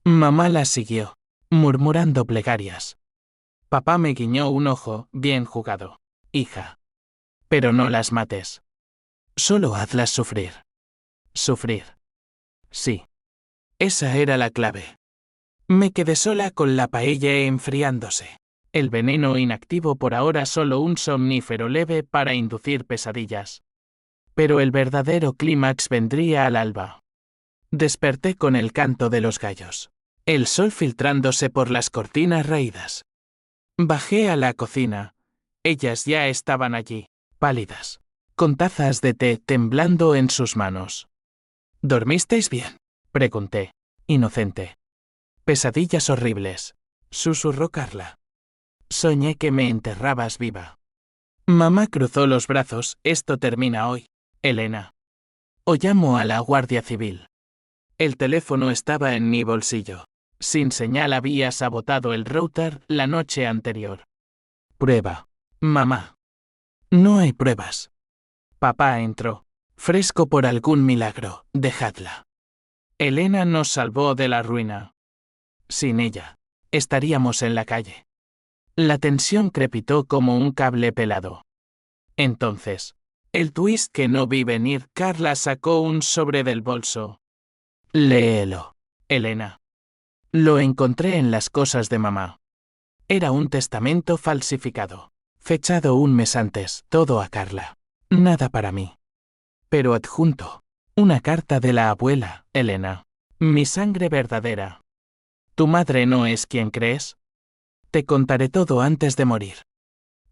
Speaker 1: Mamá la siguió, murmurando plegarias. Papá me guiñó un ojo, bien jugado. Hija. Pero no las mates. Solo hazlas sufrir. Sufrir. Sí. Esa era la clave. Me quedé sola con la paella enfriándose. El veneno inactivo por ahora solo un somnífero leve para inducir pesadillas. Pero el verdadero clímax vendría al alba. Desperté con el canto de los gallos. El sol filtrándose por las cortinas raídas. Bajé a la cocina. Ellas ya estaban allí, pálidas, con tazas de té temblando en sus manos. ¿Dormisteis bien?, pregunté, inocente. Pesadillas horribles, susurró Carla. Soñé que me enterrabas viva. Mamá cruzó los brazos. Esto termina hoy, Elena. O llamo a la Guardia Civil. El teléfono estaba en mi bolsillo. Sin señal había sabotado el router la noche anterior. Prueba. Mamá. No hay pruebas. Papá entró. Fresco por algún milagro, dejadla. Elena nos salvó de la ruina. Sin ella, estaríamos en la calle. La tensión crepitó como un cable pelado. Entonces, el twist que no vi venir, Carla sacó un sobre del bolso. Léelo, Elena. Lo encontré en las cosas de mamá. Era un testamento falsificado, fechado un mes antes, todo a Carla. Nada para mí. Pero adjunto, una carta de la abuela, Elena. Mi sangre verdadera. ¿Tu madre no es quien crees? Te contaré todo antes de morir.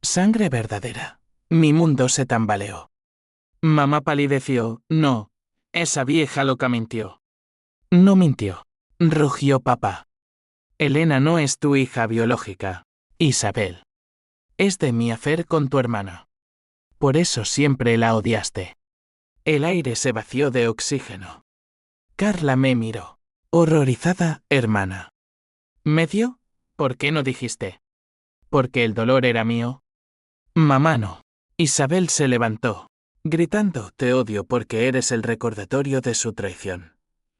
Speaker 1: Sangre verdadera. Mi mundo se tambaleó. Mamá palideció. No, esa vieja loca mintió. No mintió, rugió papá. Elena no es tu hija biológica, Isabel. Es de mi afer con tu hermana. Por eso siempre la odiaste. El aire se vació de oxígeno. Carla me miró. Horrorizada, hermana. ¿Medio? ¿Por qué no dijiste? ¿Porque el dolor era mío? Mamá no. Isabel se levantó, gritando, te odio porque eres el recordatorio de su traición.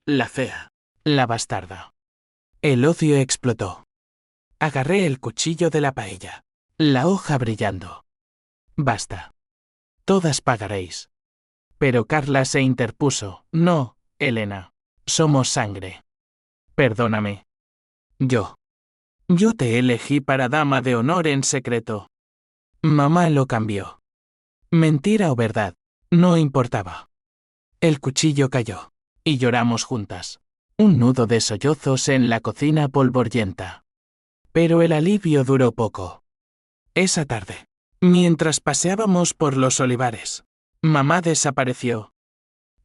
Speaker 1: La fea. La bastarda. El odio explotó. Agarré el cuchillo de la paella. La hoja brillando. Basta. Todas pagaréis. Pero Carla se interpuso. No, Elena. Somos sangre. Perdóname. Yo te elegí para dama de honor en secreto. Mamá lo cambió. Mentira o verdad, no importaba. El cuchillo cayó, y lloramos juntas. Un nudo de sollozos en la cocina polvorienta. Pero el alivio duró poco. Esa tarde, mientras paseábamos por los olivares, mamá desapareció.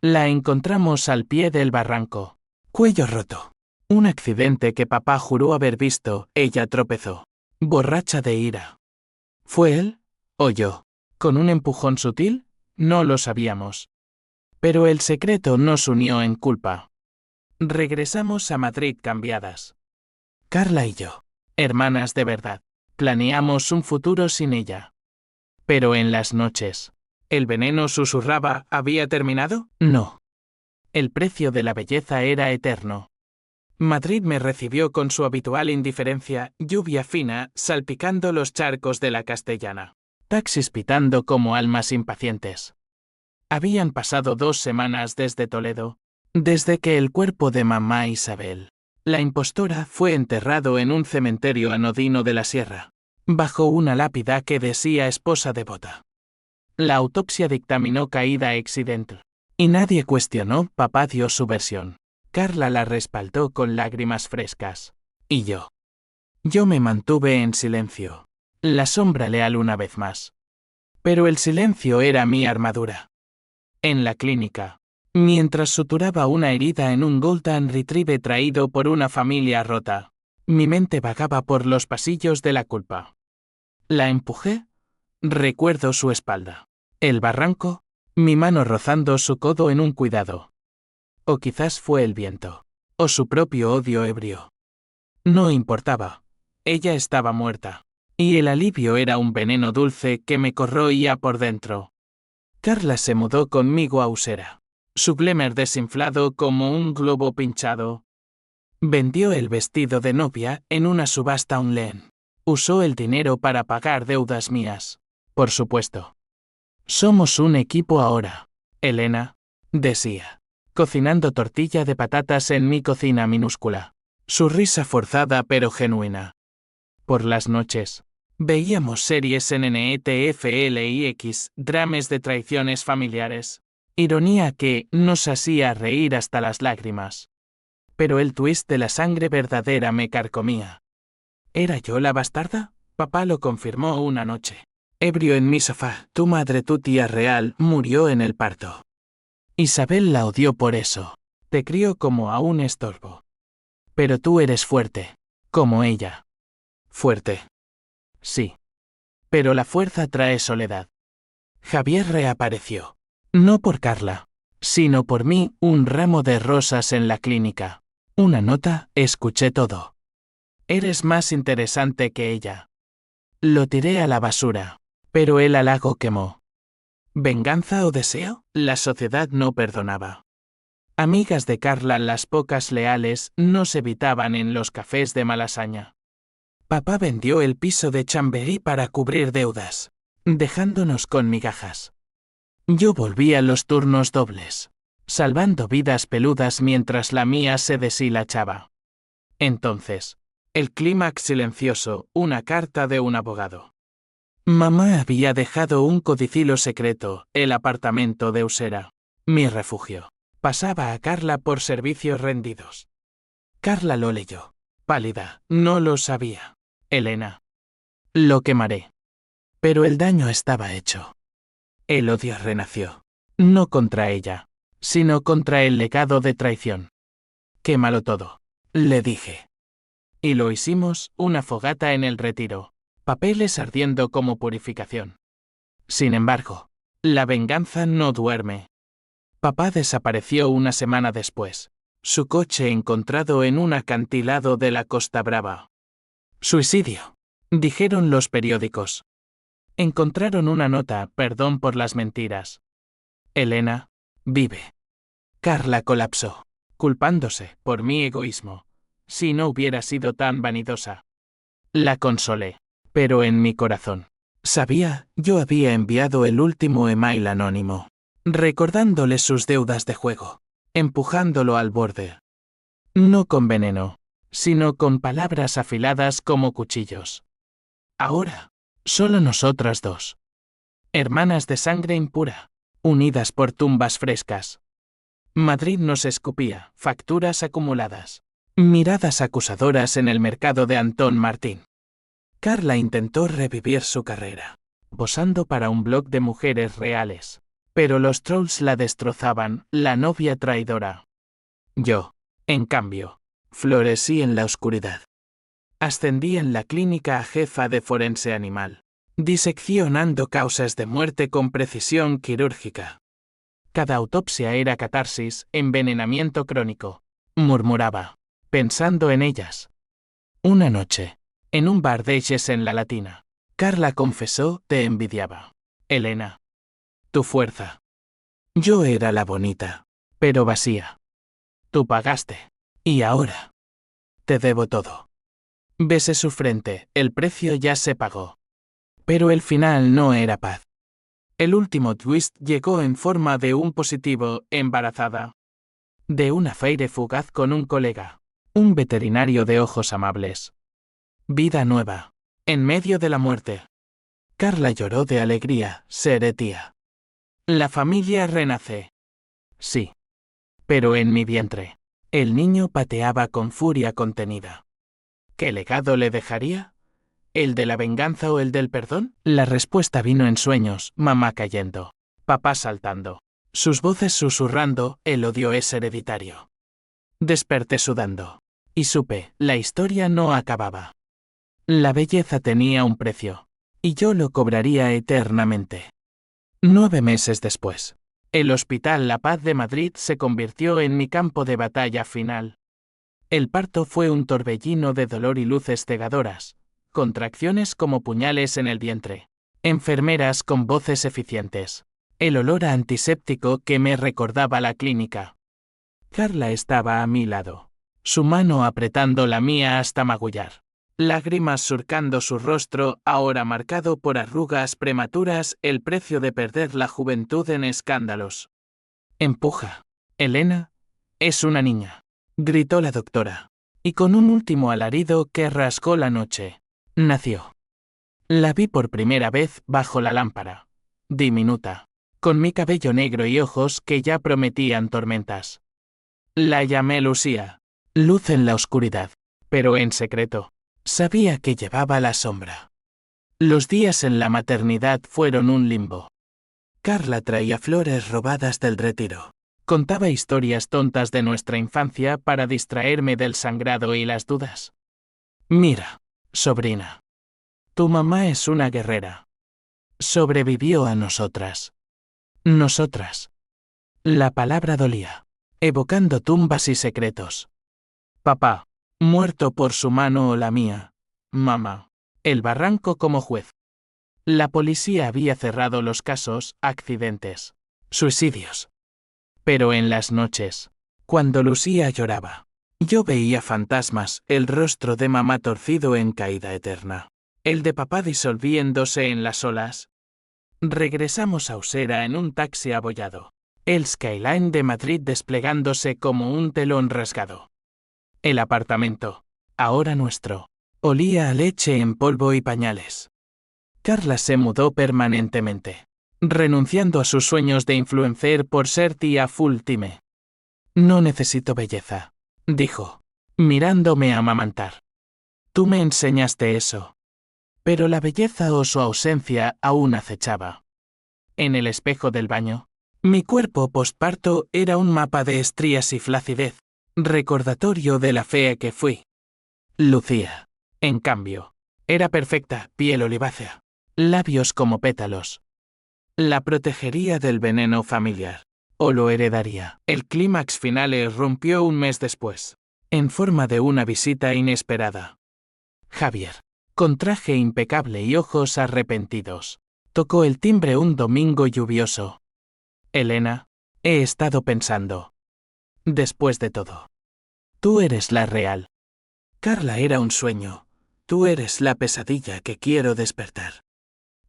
Speaker 1: La encontramos al pie del barranco, cuello roto. Un accidente que papá juró haber visto. Ella tropezó, borracha de ira. ¿Fue él o yo? ¿Con un empujón sutil? No lo sabíamos. Pero el secreto nos unió en culpa. Regresamos a Madrid cambiadas. Carla y yo, hermanas de verdad, planeamos un futuro sin ella. Pero en las noches, ¿el veneno susurraba, había terminado? No. El precio de la belleza era eterno. Madrid me recibió con su habitual indiferencia, lluvia fina, salpicando los charcos de la Castellana. Taxis pitando como almas impacientes. Habían pasado 2 semanas desde Toledo, desde que el cuerpo de mamá Isabel, la impostora, fue enterrado en un cementerio anodino de la sierra, bajo una lápida que decía esposa devota. La autopsia dictaminó caída accidental, y nadie cuestionó. Papá dio su versión. Carla la respaldó con lágrimas frescas. Y yo me mantuve en silencio, la sombra leal una vez más. Pero el silencio era mi armadura. En la clínica, mientras suturaba una herida en un Golden Retriever traído por una familia rota, mi mente vagaba por los pasillos de la culpa. La empujé. Recuerdo su espalda. El barranco, mi mano rozando su codo en un cuidado. O quizás fue el viento, o su propio odio ebrio. No importaba. Ella estaba muerta. Y el alivio era un veneno dulce que me corroía por dentro. Carla se mudó conmigo a Usera. Su glamour desinflado como un globo pinchado. Vendió el vestido de novia en una subasta online. Usó el dinero para pagar deudas mías. Por supuesto. Somos un equipo ahora, Elena, decía, cocinando tortilla de patatas en mi cocina minúscula. Su risa forzada pero genuina. Por las noches, veíamos series en NETFLIX, dramas de traiciones familiares. Ironía que nos hacía reír hasta las lágrimas. Pero el twist de la sangre verdadera me carcomía. ¿Era yo la bastarda? Papá lo confirmó una noche. ebrio en mi sofá. Tu madre, tu tía real, murió en el parto. Isabel la odió por eso. Te crió como a un estorbo. Pero tú eres fuerte, como ella. Fuerte. Sí. Pero la fuerza trae soledad. Javier reapareció. No por Carla, sino por mí, un ramo de rosas en la clínica. Una nota, escuché todo. Eres más interesante que ella. Lo tiré a la basura, pero el halago quemó. ¿Venganza o deseo? La sociedad no perdonaba. Amigas de Carla, las pocas leales, nos evitaban en los cafés de Malasaña. Papá vendió el piso de Chamberí para cubrir deudas, dejándonos con migajas. Yo volví a los turnos dobles, salvando vidas peludas mientras la mía se deshilachaba. Entonces, el clímax silencioso, una carta de un abogado. Mamá había dejado un codicilo secreto, el apartamento de Usera, mi refugio. Pasaba a Carla por servicios rendidos. Carla lo leyó. Pálida, no lo sabía. Elena. Lo quemaré. Pero el daño estaba hecho. El odio renació. No contra ella, sino contra el legado de traición. Quémalo todo, le dije. Y lo hicimos, una fogata en el retiro, papeles ardiendo como purificación. Sin embargo, la venganza no duerme. Papá desapareció una semana después. Su coche encontrado en un acantilado de la Costa Brava. Suicidio, dijeron los periódicos. Encontraron una nota, perdón por las mentiras. Elena, vive. Carla colapsó, culpándose por mi egoísmo. Si no hubiera sido tan vanidosa. La consolé, pero en mi corazón. Sabía, yo había enviado el último email anónimo, recordándole sus deudas de juego, empujándolo al borde. No con veneno, sino con palabras afiladas como cuchillos. Ahora, solo nosotras dos. Hermanas de sangre impura, unidas por tumbas frescas. Madrid nos escupía, facturas acumuladas, miradas acusadoras en el mercado de Antón Martín. Carla intentó revivir su carrera, posando para un blog de mujeres reales. Pero los trolls la destrozaban, la novia traidora. Yo, en cambio, florecí en la oscuridad. Ascendí en la clínica a jefa de forense animal, diseccionando causas de muerte con precisión quirúrgica. Cada autopsia era catarsis, envenenamiento crónico, murmuraba, pensando en ellas. Una noche, en un bar de Eches en La Latina, Carla confesó, te envidiaba. Elena. Tu fuerza. Yo era la bonita, pero vacía. Tú pagaste. Y ahora. Te debo todo. Besé su frente, el precio ya se pagó. Pero el final no era paz. El último twist llegó en forma de un positivo, embarazada. De un affaire fugaz con un colega. Un veterinario de ojos amables. Vida nueva. En medio de la muerte. Carla lloró de alegría, seré tía. La familia renace. Sí. Pero en mi vientre, el niño pateaba con furia contenida. ¿Qué legado le dejaría? ¿El de la venganza o el del perdón? La respuesta vino en sueños, mamá cayendo, papá saltando, sus voces susurrando, el odio es hereditario. Desperté sudando. Y supe, la historia no acababa. La belleza tenía un precio. Y yo lo cobraría eternamente. 9 meses después, el Hospital La Paz de Madrid se convirtió en mi campo de batalla final. El parto fue un torbellino de dolor y luces cegadoras, contracciones como puñales en el vientre, enfermeras con voces eficientes, el olor a antiséptico que me recordaba la clínica. Carla estaba a mi lado, su mano apretando la mía hasta magullar. Lágrimas surcando su rostro, ahora marcado por arrugas prematuras, el precio de perder la juventud en escándalos. Empuja. Elena. Es una niña. Gritó la doctora. Y con un último alarido que rasgó la noche, nació. La vi por primera vez bajo la lámpara. Diminuta. Con mi cabello negro y ojos que ya prometían tormentas. La llamé Lucía. Luz en la oscuridad. Pero en secreto. Sabía que llevaba la sombra. Los días en la maternidad fueron un limbo. Carla traía flores robadas del retiro. Contaba historias tontas de nuestra infancia para distraerme del sangrado y las dudas. Mira, sobrina. Tu mamá es una guerrera. Sobrevivió a nosotras. Nosotras. La palabra dolía, evocando tumbas y secretos. Papá, muerto por su mano o la mía. Mamá, el barranco como juez. La policía había cerrado los casos, accidentes, suicidios. Pero en las noches, cuando Lucía lloraba, yo veía fantasmas, el rostro de mamá torcido en caída eterna, el de papá disolviéndose en las olas. Regresamos a Usera en un taxi abollado, el skyline de Madrid desplegándose como un telón rasgado. El apartamento, ahora nuestro, olía a leche en polvo y pañales. Carla se mudó permanentemente, renunciando a sus sueños de influencer por ser tía full time. No necesito belleza, dijo, mirándome amamantar. Tú me enseñaste eso. Pero la belleza o su ausencia aún acechaba. En el espejo del baño, mi cuerpo postparto era un mapa de estrías y flacidez, recordatorio de la fea que fui. Lucía, en cambio, era perfecta, piel olivácea, labios como pétalos. La protegería del veneno familiar, o lo heredaría. El clímax final irrumpió un mes después, en forma de una visita inesperada. Javier, con traje impecable y ojos arrepentidos, tocó el timbre un domingo lluvioso. Elena, he estado pensando. Después de todo, tú eres la real. Carla era un sueño, tú eres la pesadilla que quiero despertar.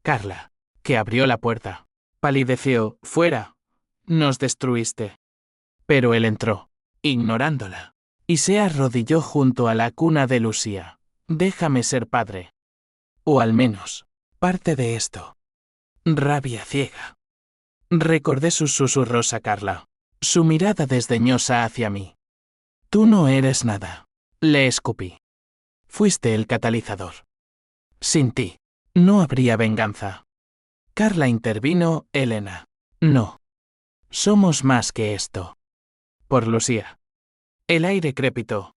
Speaker 1: Carla, que abrió la puerta, palideció, fuera, nos destruiste. Pero él entró, ignorándola, y se arrodilló junto a la cuna de Lucía. Déjame ser padre. O al menos, parte de esto. Rabia ciega. Recordé sus susurros a Carla, su mirada desdeñosa hacia mí. Tú no eres nada, le escupí. Fuiste el catalizador. Sin ti, no habría venganza. Carla intervino, Elena. No. Somos más que esto. Por Lucía. El aire crepitó.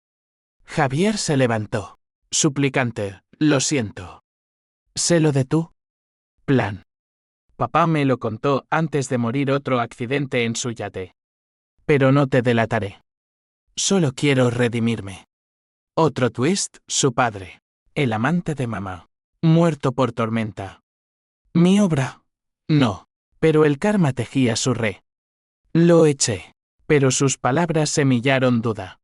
Speaker 1: Javier se levantó, suplicante, lo siento. ¿Sé lo de tú? Plan. Papá me lo contó antes de morir otro accidente en su yate. Pero no te delataré. Solo quiero redimirme. Otro twist, su padre, el amante de mamá, muerto por tormenta. ¿Mi obra? No, pero el karma tejía su re. Lo eché, pero sus palabras semillaron duda.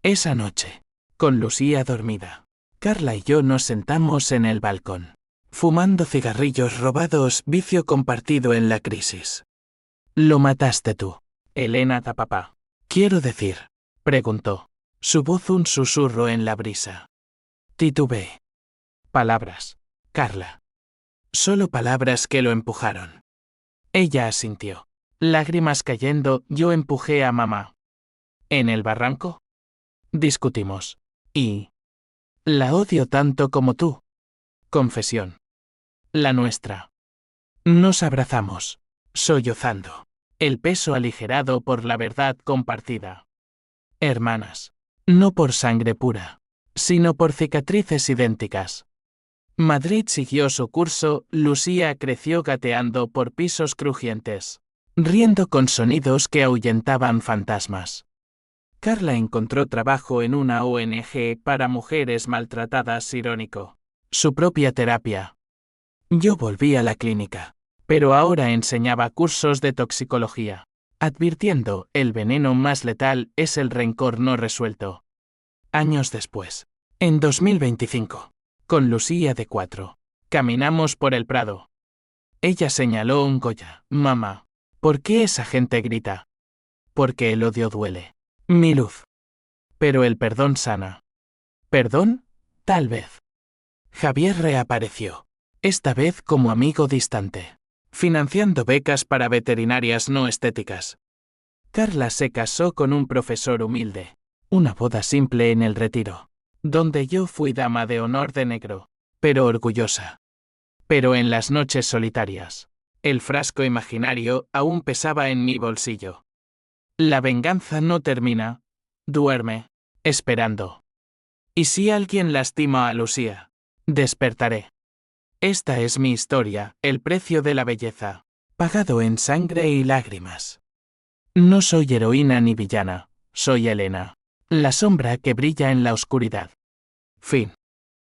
Speaker 1: Esa noche, con Lucía dormida, Carla y yo nos sentamos en el balcón, fumando cigarrillos robados, vicio compartido en la crisis. Lo mataste tú, Elena da papá. Quiero decir, preguntó, su voz un susurro en la brisa. Titubeé. Palabras, Carla. Solo palabras que lo empujaron. Ella asintió. Lágrimas cayendo, yo empujé a mamá. ¿En el barranco? Discutimos. Y... la odio tanto como tú. Confesión. La nuestra. Nos abrazamos, sollozando, el peso aligerado por la verdad compartida. Hermanas. No por sangre pura, sino por cicatrices idénticas. Madrid siguió su curso, Lucía creció gateando por pisos crujientes, riendo con sonidos que ahuyentaban fantasmas. Carla encontró trabajo en una ONG para mujeres maltratadas, irónico. Su propia terapia. Yo volví a la clínica, pero ahora enseñaba cursos de toxicología, advirtiendo, el veneno más letal es el rencor no resuelto. Años después, en 2025, con Lucía de 4, caminamos por el Prado. Ella señaló un Goya. Mamá, ¿por qué esa gente grita? Porque el odio duele. Mi luz. Pero el perdón sana. ¿Perdón? Tal vez. Javier reapareció, esta vez como amigo distante, financiando becas para veterinarias no estéticas. Carla se casó con un profesor humilde, una boda simple en el Retiro, donde yo fui dama de honor de negro, pero orgullosa. Pero en las noches solitarias, el frasco imaginario aún pesaba en mi bolsillo. La venganza no termina. Duerme, esperando. ¿Y si alguien lastima a Lucía? Despertaré. Esta es mi historia, el precio de la belleza, pagado en sangre y lágrimas. No soy heroína ni villana, soy Elena, la sombra que brilla en la oscuridad. Fin.